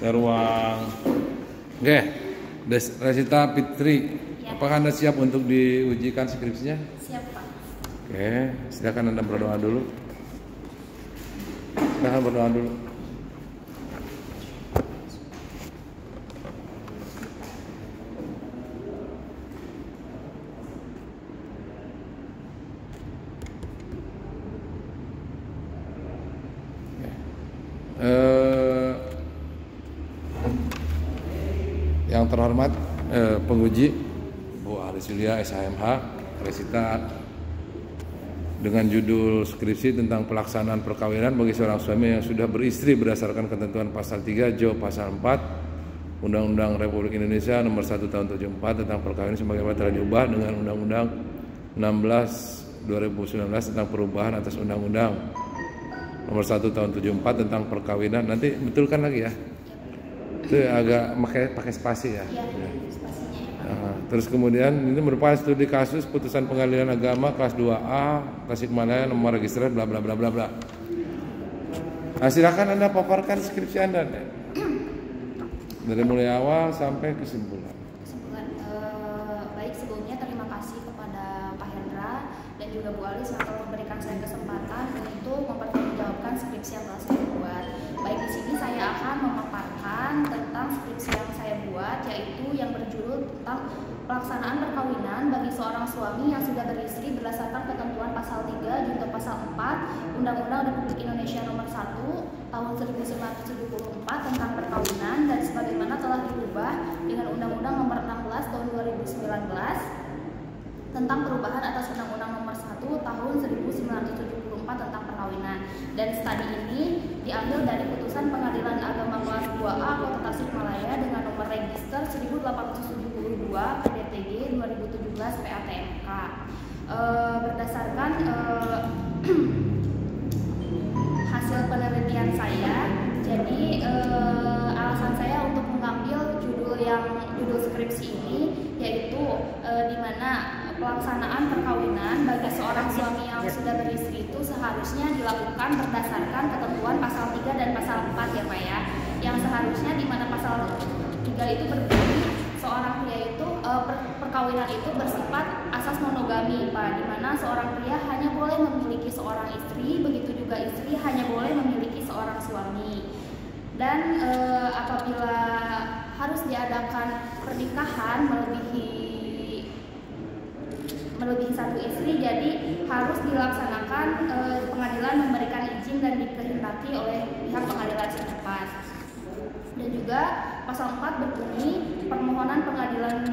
Ruang. Oke, Resita Fitri, ya. Apakah Anda siap untuk diujikan skripsinya? Siap, Pak. Oke, silakan Anda berdoa dulu. Silakan berdoa dulu. Yang terhormat penguji Bu Arisulia SHMH Resita dengan judul skripsi tentang pelaksanaan perkawinan bagi seorang suami yang sudah beristri berdasarkan ketentuan pasal 3 Jo pasal 4 Undang-Undang Republik Indonesia nomor 1 tahun 74 tentang perkawinan sebagaimana telah diubah dengan Undang-Undang 16 2019 tentang perubahan atas Undang-Undang nomor 1 tahun 74 tentang perkawinan. Nanti betulkan lagi ya. Itu agak pakai spasi ya. Iya, spasinya ya, Pak. Terus kemudian ini merupakan studi kasus putusan pengadilan agama kelas 2A Tasikmalaya nomor register bla bla bla bla bla. Nah, silakan Anda paparkan skripsi Anda deh. Dari mulai awal sampai kesimpulan. Baik, sebelumnya terima kasih kepada Pak Hendra dan juga Bu Alis yang telah memberikan saya kesempatan untuk mempertanggungjawabkan skripsi yang telah saya buat. Baik, di sini saya akan memaparkan tentang skripsi yang saya buat, yaitu yang berjudul tentang pelaksanaan perkawinan bagi seorang suami yang sudah beristri berdasarkan ketentuan pasal 3 junto pasal 4 Undang-Undang Republik Indonesia nomor 1 tahun 1974 tentang perkawinan dan sebagaimana telah diubah dengan Undang-Undang nomor 16 tahun 2019 tentang perubahan atas Undang-Undang nomor 1 tahun 1974 tentang perkawinan. Dan studi ini diambil dari putusan Pengadilan Agama kelas 2A Kota Tasikmalaya dengan nomor register 1872 PDTG 2017 PATMK. Berdasarkan hasil penelitian saya, jadi alasan saya untuk mengambil judul skripsi ini yaitu di mana pelaksanaan perkawinan bagi seorang suami yang sudah beristri itu seharusnya dilakukan berdasarkan ketentuan pasal 3 dan pasal 4 ya Pak ya. Yang seharusnya di mana pasal 3 itu berbunyi seorang pria itu perkawinan itu bersifat asas monogami Pak, di mana seorang pria hanya boleh memiliki seorang istri, begitu juga istri hanya boleh memiliki seorang suami. Dan apabila harus diadakan pernikahan melebihi satu istri, jadi harus dilaksanakan pengadilan memberikan izin dan dikehendaki oleh pihak pengadilan setempat. Dan juga pasal 4 berbunyi permohonan pengadilan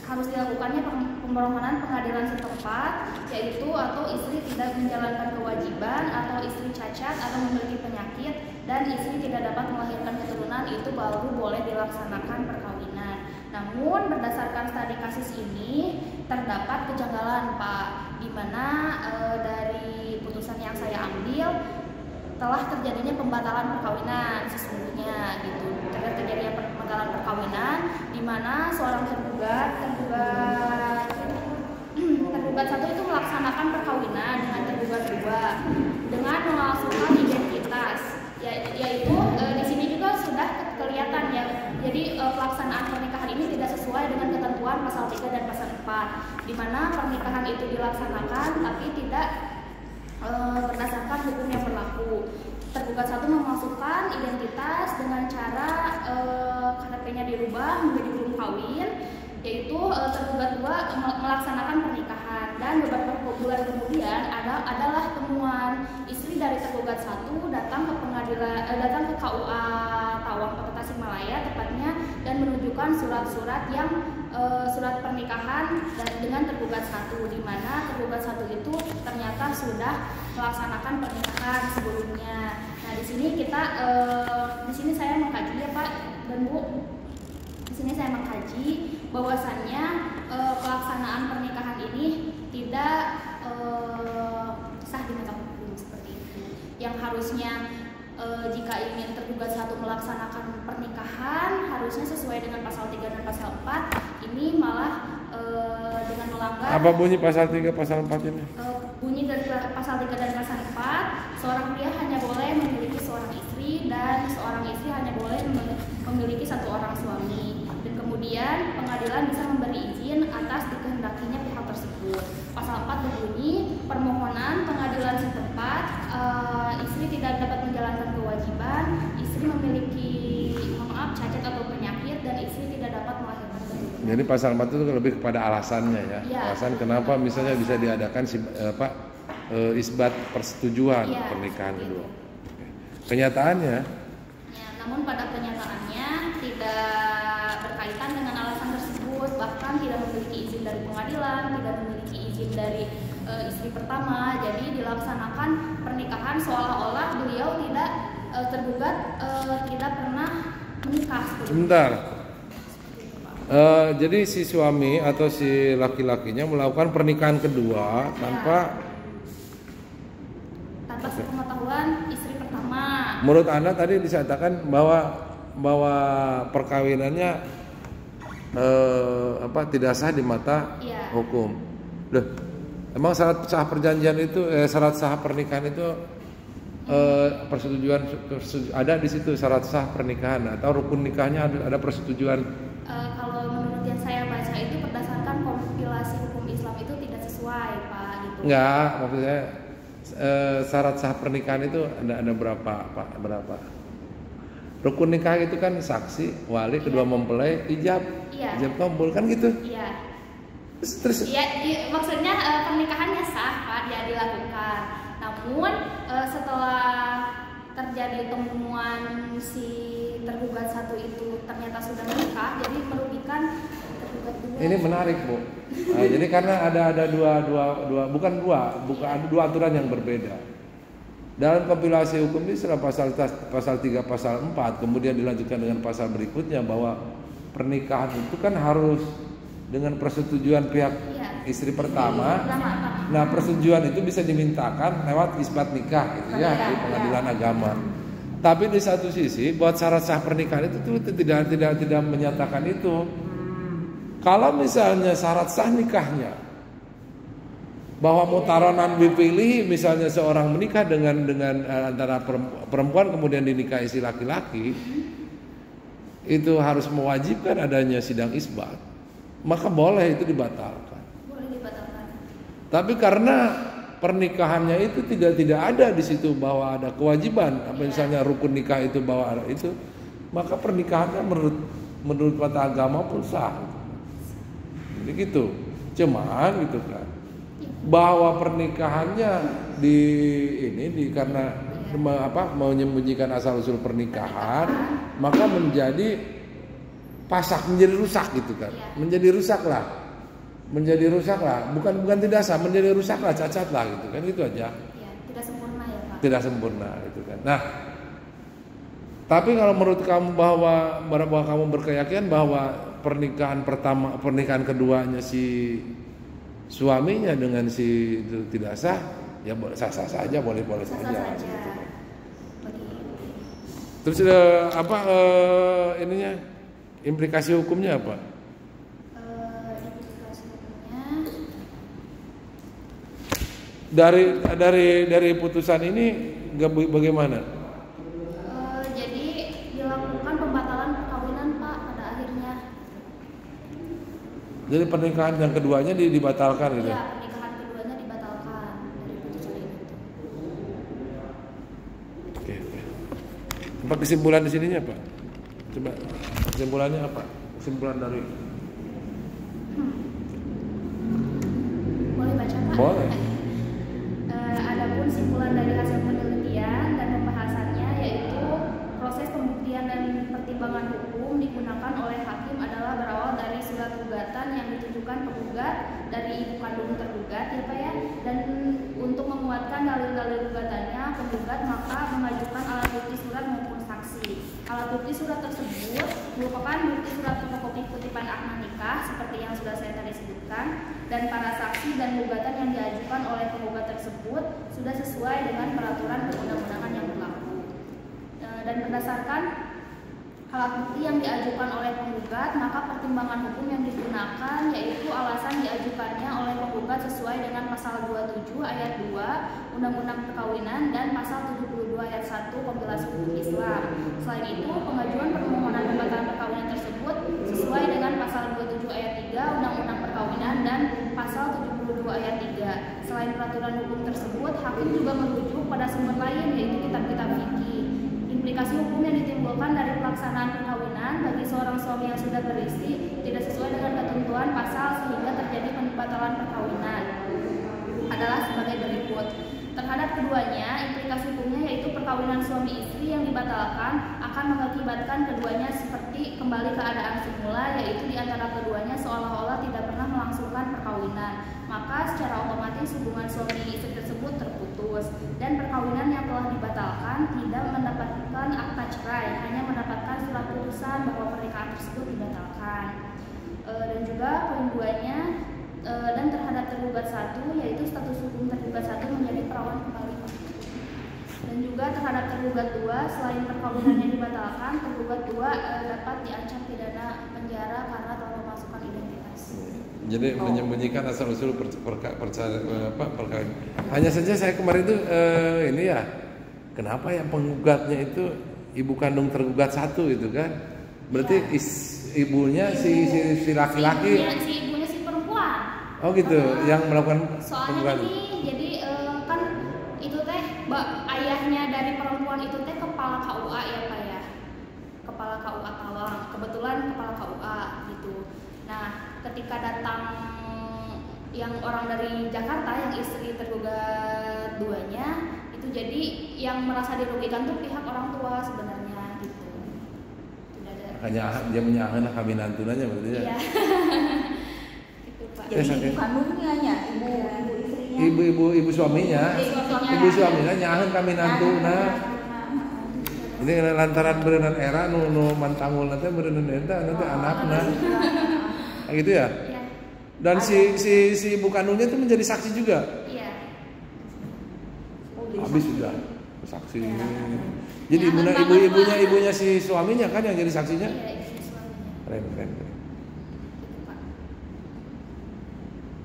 harus dilakukannya permohonan pengadilan setempat, yaitu atau istri tidak menjalankan kewajiban, atau istri cacat atau memiliki penyakit, dan istri tidak dapat melahirkan keturunan, itu baru boleh dilaksanakan perkawinan. Namun berdasarkan studi kasus ini terdapat kejanggalan Pak, di mana dari putusan yang saya ambil telah terjadinya pembatalan perkawinan sesungguhnya gitu. Terjadinya pembatalan perkawinan di mana seorang tergugat satu itu melaksanakan perkawinan dengan tergugat dua dengan memalsukan identitas, yaitu di sini juga sudah kelihatan ya. Jadi pelaksanaan pernikahan ini tidak sesuai dengan ketentuan pasal 3 dan pasal 4, di mana pernikahan itu dilaksanakan tapi tidak berdasarkan hukum yang berlaku. Tergugat satu memasukkan identitas dengan cara KTP-nya dirubah menjadi belum kawin, yaitu tergugat dua melaksanakan pernikahan. Dan beberapa bulan kemudian adalah temuan istri dari tergugat satu datang ke KUA Tawang Kota Tasikmalaya tepatnya, dan menunjukkan surat-surat yang surat pernikahan dengan tergugat satu, di mana tergugat satu itu ternyata sudah melaksanakan pernikahan sebelumnya. Nah, di sini saya mengkaji ya Pak dan Bu. Di sini saya mengkaji bahwasannya pelaksanaan pernikahan ini tidak sah di mata hukum seperti itu. Yang harusnya jika ingin tergugat satu melaksanakan pernikahan harusnya sesuai dengan pasal 3 dan pasal 4, ini malah melanggar. Apa bunyi pasal 3 pasal 4 ini? Bunyi dari pasal 3 dan pasal 4, seorang pria hanya boleh memiliki seorang istri dan seorang istri hanya boleh memiliki satu orang suami. Dan kemudian pengadilan bisa memberi izin atas dikehendakinya pihak tersebut. Pasal 4 berbunyi, permohonan pengadilan setempat, istri tidak dapat menjalankan kewajiban, istri memiliki cacat atau penyakit, dan istri tidak dapat melahirkan keturunan. Jadi pasal 4 itu lebih kepada alasannya ya. Ya, alasan kenapa misalnya bisa diadakan isbat persetujuan ya, pernikahan gitu. kedua. Kenyataannya Ya, namun pada kenyataannya tidak berkaitan dengan alasan tersebut, bahkan tidak memiliki izin dari pengadilan, tidak memiliki izin dari istri pertama. Jadi dilaksanakan pernikahan seolah-olah beliau tidak tergugat tidak pernah menikah. sebentar. Jadi si suami atau si laki-lakinya melakukan pernikahan kedua tanpa sepengetahuan istri pertama. menurut Anda tadi disatakan bahwa perkawinannya tidak sah di mata Iya. hukum. Loh, emang syarat sah perjanjian itu syarat sah pernikahan itu persetujuan ada di situ syarat sah pernikahan atau rukun nikahnya ada persetujuan? Kalau menurut yang saya baca itu berdasarkan kompilasi hukum Islam itu tidak sesuai, Pak, gitu. Enggak, maksudnya syarat sah pernikahan itu ada berapa, Pak? Berapa? Rukun nikah itu kan saksi, wali, kedua mempelai, ijab, Iya. ijab kabul kan gitu. Iya. Terus Iya, maksudnya pernikahannya sah, Pak, dia dilakukan. Namun setelah terjadi temuan si tergugat satu itu ternyata sudah menikah, jadi merugikan tergugat dua. ini menarik, Bu. Nah, jadi karena ada bukan dua aturan yang berbeda. Dalam kompilasi hukum ini setelah pasal 3 pasal 4 kemudian dilanjutkan dengan pasal berikutnya bahwa pernikahan itu kan harus dengan persetujuan pihak istri pertama. Nah, persetujuan itu bisa dimintakan lewat isbat nikah gitu ya di pengadilan agama. Tapi di satu sisi buat syarat sah pernikahan itu tuh tidak menyatakan itu. Kalau misalnya syarat sah nikahnya bahwa mutaronan dipilih, misalnya seorang menikah dengan antara perempuan kemudian dinikahi si laki-laki, itu harus mewajibkan adanya sidang isbat, maka boleh itu dibatalkan. Boleh dibatalkan. Tapi karena pernikahannya itu tidak ada di situ bahwa ada kewajiban, apa misalnya rukun nikah itu bahwa ada itu, maka pernikahannya menurut mata agama pun sah. Jadi gitu. Cuman gitu kan, bahwa pernikahannya karena menyembunyikan asal usul pernikahan, maka menjadi rusak gitu kan. Menjadi rusak lah, bukan tidak sah, menjadi rusak lah, cacat lah gitu kan, gitu aja. Ya, tidak sempurna ya, Pak. Tidak sempurna gitu kan. Nah, tapi kalau menurut kamu bahwa kamu berkeyakinan bahwa pernikahan keduanya si suaminya dengan si itu tidak sah, ya sah-sah saja, boleh saja. Terus ininya implikasi hukumnya apa? Implikasi hukumnya dari putusan ini bagaimana? jadi dilakukan pembatalan perkawinan, Pak, pada akhirnya. Jadi pernikahan yang keduanya dibatalkan gitu? Iya, pernikahan keduanya dibatalkan dari putusan itu. Oke. Apa kesimpulan di sininya, Pak? Coba kesimpulannya apa? Kesimpulan dari Boleh baca, Pak? Boleh. Adapun simpulan dari hasil penelitian dan pembahasannya yaitu proses pembuktian dan pertimbangan hukum digunakan oleh hakim adalah berawal dari surat gugatan yang ditujukan penggugat dari ibu kandung tergugat, ya Pak ya. Dan untuk menguatkan dalil-dalil gugatannya, penggugat maka mengajukan alat bukti surat maupun saksi. Alat bukti surat tersebut merupakan bukti surat fotokopi kutipan akta nikah seperti yang sudah saya tadi sebutkan, dan para saksi dan gugatan yang diajukan oleh penggugat tersebut sudah sesuai dengan peraturan perundang-undangan yang berlaku. Dan berdasarkan alat bukti yang diajukan oleh penggugat, maka pertimbangan hukum yang digunakan yaitu alasan diajukannya oleh penggugat sesuai dengan pasal 27 ayat 2 Undang-Undang Perkawinan dan pasal 72 ayat 1 Kompilasi Hukum Islam. Selain itu, pengajuan permohonan pembatalan perkawinan tersebut sesuai dengan pasal 27 ayat 3 Undang-Undang Perkawinan dan pasal 72 ayat 3. Selain peraturan hukum tersebut, hakim juga merujuk pada sumber lain yaitu kitab-kitab fikih. Implikasi hukum yang ditimbulkan dari pelaksanaan perkawinan bagi seorang suami yang sudah beristri tidak sesuai dengan ketentuan pasal sehingga terjadi pembatalan perkawinan adalah sebagai berikut. Terhadap keduanya, implikasi hukumnya yaitu perkawinan suami istri yang dibatalkan akan mengakibatkan keduanya seperti kembali keadaan semula, yaitu di antara keduanya seolah-olah tidak pernah melangsungkan perkawinan. Maka secara otomatis hubungan suami istri tersebut terputus dan perkawinan yang telah dibatalkan tidak mendapatkan akta cerai, hanya mendapatkan surat putusan bahwa pernikahan tersebut dibatalkan. Dan juga poin 2-nya dan terhadap tergugat 1 yaitu status hukum tergugat 1 menjadi perawan kembali. Dan juga terhadap tergugat 2 selain perkawinannya dibatalkan, tergugat 2 dapat diancam pidana penjara karena telah memasukkan identitas. Jadi menyembunyikan asal usul perkawinan. Hanya saja saya kemarin itu ini ya, kenapa yang penggugatnya itu ibu kandung tergugat 1 itu kan? Berarti ya. Ibunya si laki-laki. Si ibunya si perempuan. Oh gitu, yang melakukan soalnya ini jadi kan itu teh ayahnya dari perempuan itu teh kepala KUA ya Pak ya, kepala KUA Tawang, kebetulan kepala KUA gitu. Nah ketika datang yang orang dari Jakarta yang istri tergugat 2-nya itu jadi yang merasa dirugikan tuh pihak orang tua sebenarnya gitu. Hanya dia menyangan kami nantunanya berarti ya. Iya. Gitu Pak. Jadi ibu kandungnya ya, ibu istrinya. Ibu suaminya. Ibu suaminya nyahan kami nantuna. Ini lantaran berenang era nu mantangul nanti berenang eta nanti anaknya. Kayak gitu ya? Iya. Dan si ibu kandungnya itu menjadi saksi juga. Iya. Habis sudah saksi. Ya. Jadi ibunya si suaminya kan yang jadi saksinya. Iya, ibunya suaminya. Keren.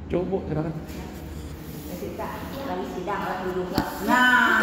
Coba silakan. Lagi sidang lagi duduk. Nah.